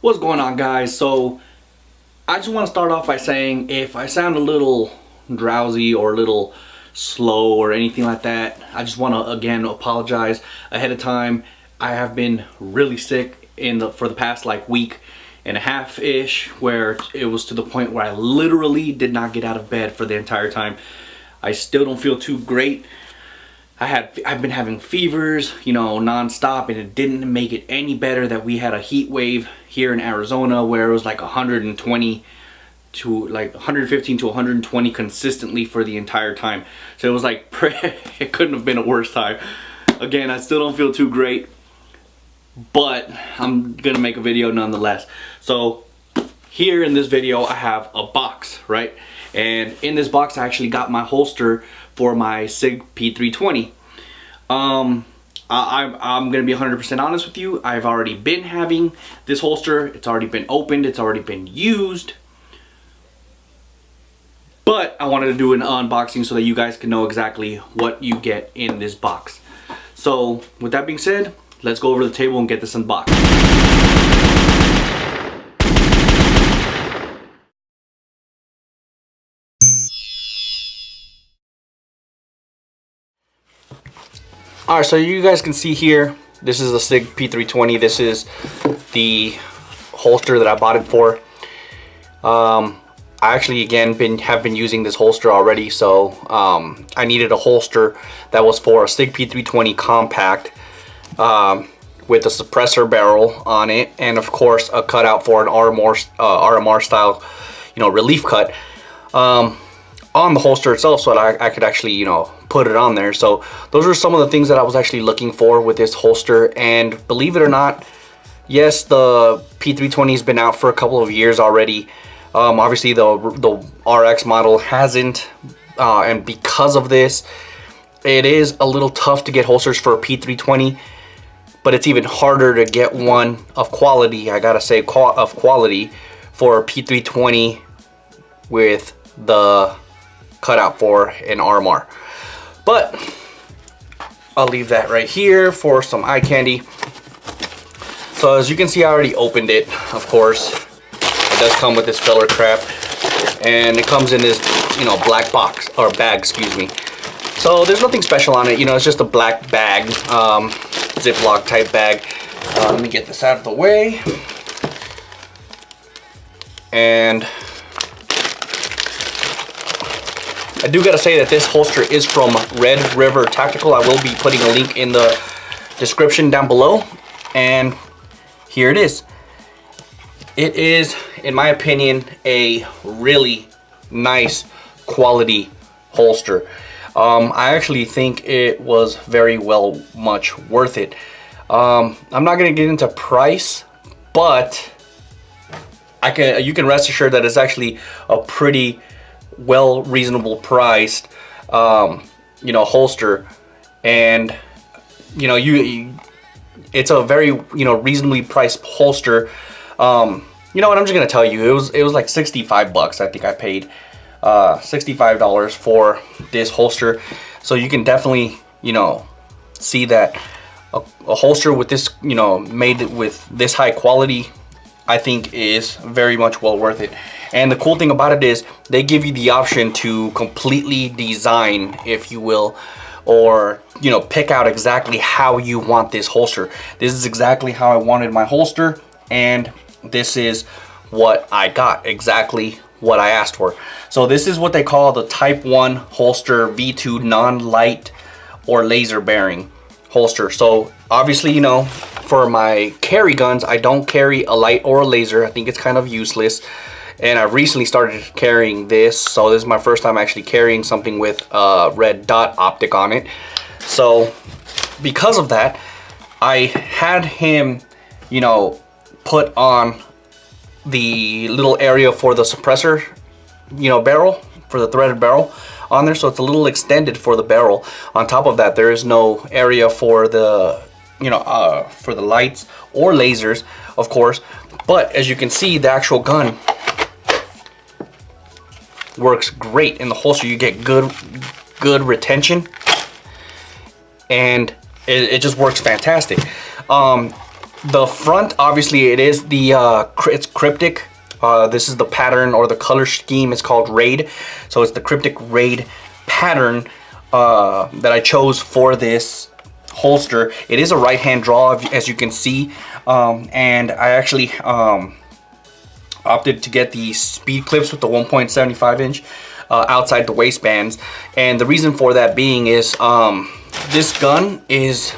What's going on, guys? So I just want to start off by saying if I sound a little drowsy or a little slow or anything like that, I just want to again apologize ahead of time. I have been really sick for the past like week and a half ish, where it was to the point where I literally did not get out of bed for the entire time. I still don't feel too great. I've been having fevers, you know, non-stop, and it didn't make it any better that we had a heat wave here in Arizona where it was like 120 to like 115 to 120 consistently for the entire time. So it was like it couldn't have been a worse time. Again, I still don't feel too great, but I'm gonna make a video nonetheless. So here in this video I have a box, right? And in this box I actually got my holster for my SIG P320. I'm gonna be 100% honest with you. I've already been having this holster. It's already been opened, it's already been used, but I wanted to do an unboxing so that you guys can know exactly what you get in this box. So with that being said, let's go over to the table and get this unboxed. Alright, so you guys can see here, this is the SIG P320. This is the holster that I bought it for. I actually again have been using this holster already, so I needed a holster that was for a SIG P320 compact with a suppressor barrel on it, and of course a cutout for an RMR style, you know, relief cut on the holster itself, so that I could actually, you know, put it on there. So those are some of the things that I was actually looking for with this holster. And believe it or not, yes, the P320 has been out for a couple of years already. Obviously the RX model hasn't, and because of this, it is a little tough to get holsters for a P320, but it's even harder to get one of quality, I gotta say, of quality for a P320 with the cutout for an RMR. But I'll leave that right here for some eye candy. So as you can see, I already opened it, of course. It does come with this filler crap, and it comes in this, you know, black box, or bag, excuse me. So there's nothing special on it, you know, it's just a black bag, Ziploc type bag. Let me get this out of the way. And I do gotta say that this holster is from Red River Tactical. I will be putting a link in the description down below. And here it is. It is, in my opinion, a really nice quality holster. I actually think it was very much worth it. I'm not gonna get into price, but you can rest assured that it's actually a pretty reasonable priced you know, holster. And you know, it's a very, you know, reasonably priced holster. You know what, I'm just gonna tell you, it was like 65 bucks. I think I paid $65 for this holster. So you can definitely, you know, see that a holster with this, you know, made with this high quality, I think is very much well worth it. And the cool thing about it is they give you the option to completely design, if you will, or, you know, pick out exactly how you want this holster. This is exactly how I wanted my holster, and this is what I got, exactly what I asked for. So this is what they call the Type 1 holster V2 non-light or laser bearing holster. So obviously, you know, for my carry guns, I don't carry a light or a laser. I think it's kind of useless. And I've recently started carrying this, so this is my first time actually carrying something with a red dot optic on it. So because of that, I had him, you know, put on the little area for the suppressor, you know, barrel, for the threaded barrel on there, so it's a little extended for the barrel. On top of that, there is no area for the, you know, for the lights or lasers, of course. But as you can see, the actual gun works great in the holster. You get good retention, and it just works fantastic. The front, obviously, it is the it's cryptic. This is the pattern or the color scheme. It's called Raid, so it's the cryptic Raid pattern that I chose for this holster. It is a right-hand draw, as you can see, and I actually opted to get the speed clips with the 1.75 inch outside the waistbands, and the reason for that being is this gun is,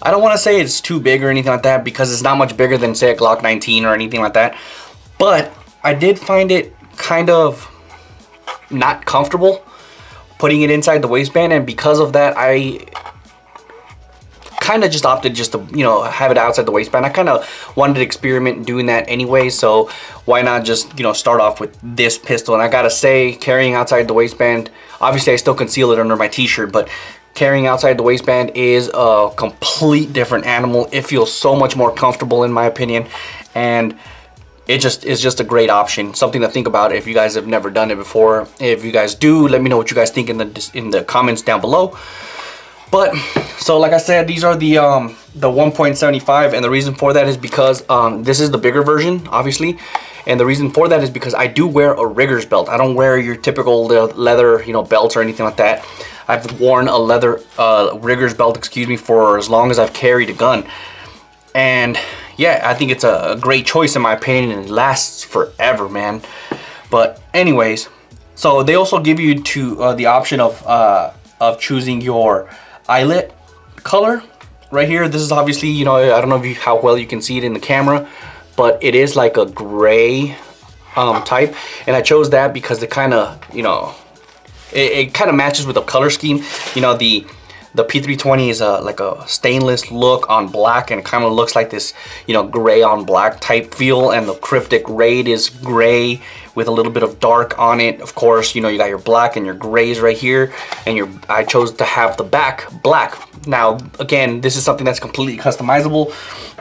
I don't want to say it's too big or anything like that, because it's not much bigger than, say, a Glock 19 or anything like that, but I did find it kind of not comfortable putting it inside the waistband, and because of that I kind of just opted just to, you know, have it outside the waistband. I kind of wanted to experiment doing that anyway, so why not just, you know, start off with this pistol. And I gotta say, carrying outside the waistband, obviously I still conceal it under my t-shirt, but carrying outside the waistband is a complete different animal. It feels so much more comfortable in my opinion, and it just is just a great option. Something to think about if you guys have never done it before. If you guys do, let me know what you guys think in the comments down below. But so like I said, these are the 1.75, and the reason for that is because this is the bigger version, obviously, and the reason for that is because I do wear a rigger's belt. I don't wear your typical leather, you know, belts or anything like that. I've worn a leather rigger's belt, excuse me, for as long as I've carried a gun, and yeah, I think it's a great choice in my opinion, and it lasts forever, man. But anyways, so they also give you the option of choosing your eyelet color right here. This is obviously, you know, I don't know how well you can see it in the camera, but it is like a gray type, and I chose that because it kind of, you know, it kind of matches with the color scheme. You know, the P320 is like a stainless look on black, and it kind of looks like this, you know, gray on black type feel, and the cryptic Raid is gray with a little bit of dark on it. Of course, you know, you got your black and your grays right here, and I chose to have the back black. Now again, this is something that's completely customizable.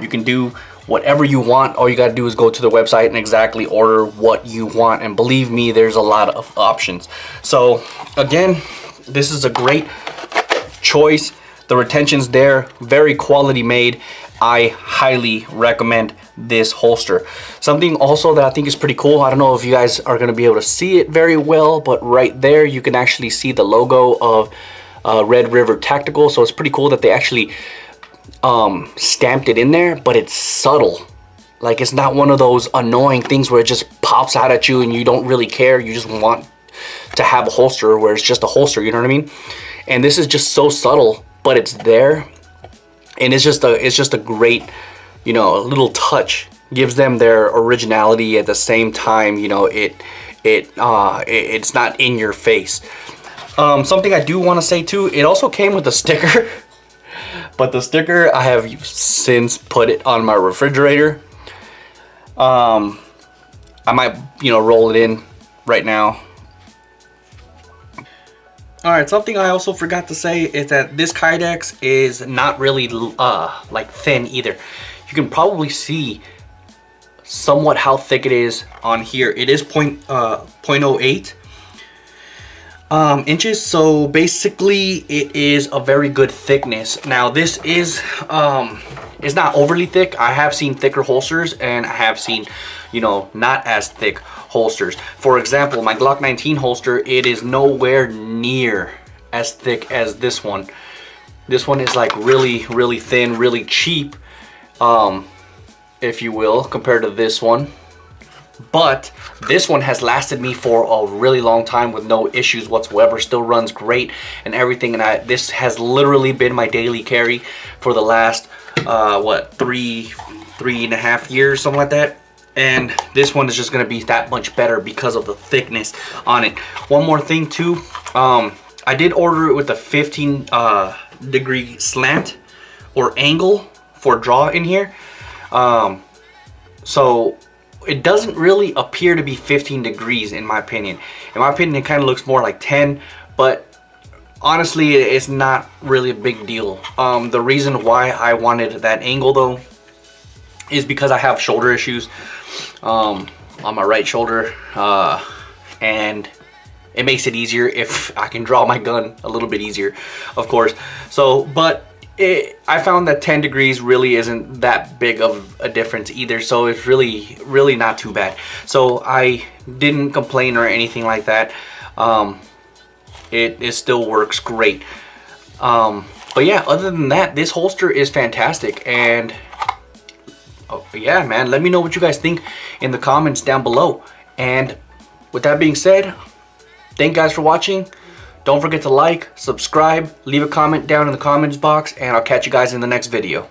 You can do whatever you want. All you gotta do is go to the website and exactly order what you want, and believe me, there's a lot of options. So again, this is a great choice. The retention's there, very quality made. I highly recommend this holster. Something also that I think is pretty cool, I don't know if you guys are going to be able to see it very well, but right there you can actually see the logo of Red River Tactical. So it's pretty cool that they actually stamped it in there, but it's subtle. Like, it's not one of those annoying things where it just pops out at you and you don't really care, you just want to have a holster where it's just a holster, you know what I mean? And this is just so subtle, but it's there, and it's just a great, you know, little touch. Gives them their originality at the same time, you know, it's not in your face. Something I do want to say too, it also came with a sticker, but the sticker I have since put it on my refrigerator. I might, you know, roll it in right now. Alright, something I also forgot to say is that this Kydex is not really like thin either. You can probably see somewhat how thick it is on here. It is 0.08 inches, so basically it is a very good thickness. Now this is it's not overly thick. I have seen thicker holsters, and I have seen, you know, not as thick holsters. For example, my Glock 19 holster, it is nowhere near as thick as this one. This one is like really thin, really cheap, if you will, compared to this one. But this one has lasted me for a really long time with no issues whatsoever. Still runs great and everything, and this has literally been my daily carry for the last what, three and a half years, something like that. And this one is just going to be that much better because of the thickness on it. One more thing too, I did order it with a 15 degree slant or angle for draw in here. So it doesn't really appear to be 15 degrees in my opinion. In my opinion, it kind of looks more like 10, but honestly, it's not really a big deal. The reason why I wanted that angle though is because I have shoulder issues on my right shoulder, and it makes it easier if I can draw my gun a little bit easier, of course. So, but I found that 10 degrees really isn't that big of a difference either, so it's really not too bad. So I didn't complain or anything like that. It still works great. But yeah, other than that, this holster is fantastic. And yeah, man, let me know what you guys think in the comments down below. And with that being said, thank you guys for watching. Don't forget to like, subscribe, leave a comment down in the comments box, and I'll catch you guys in the next video.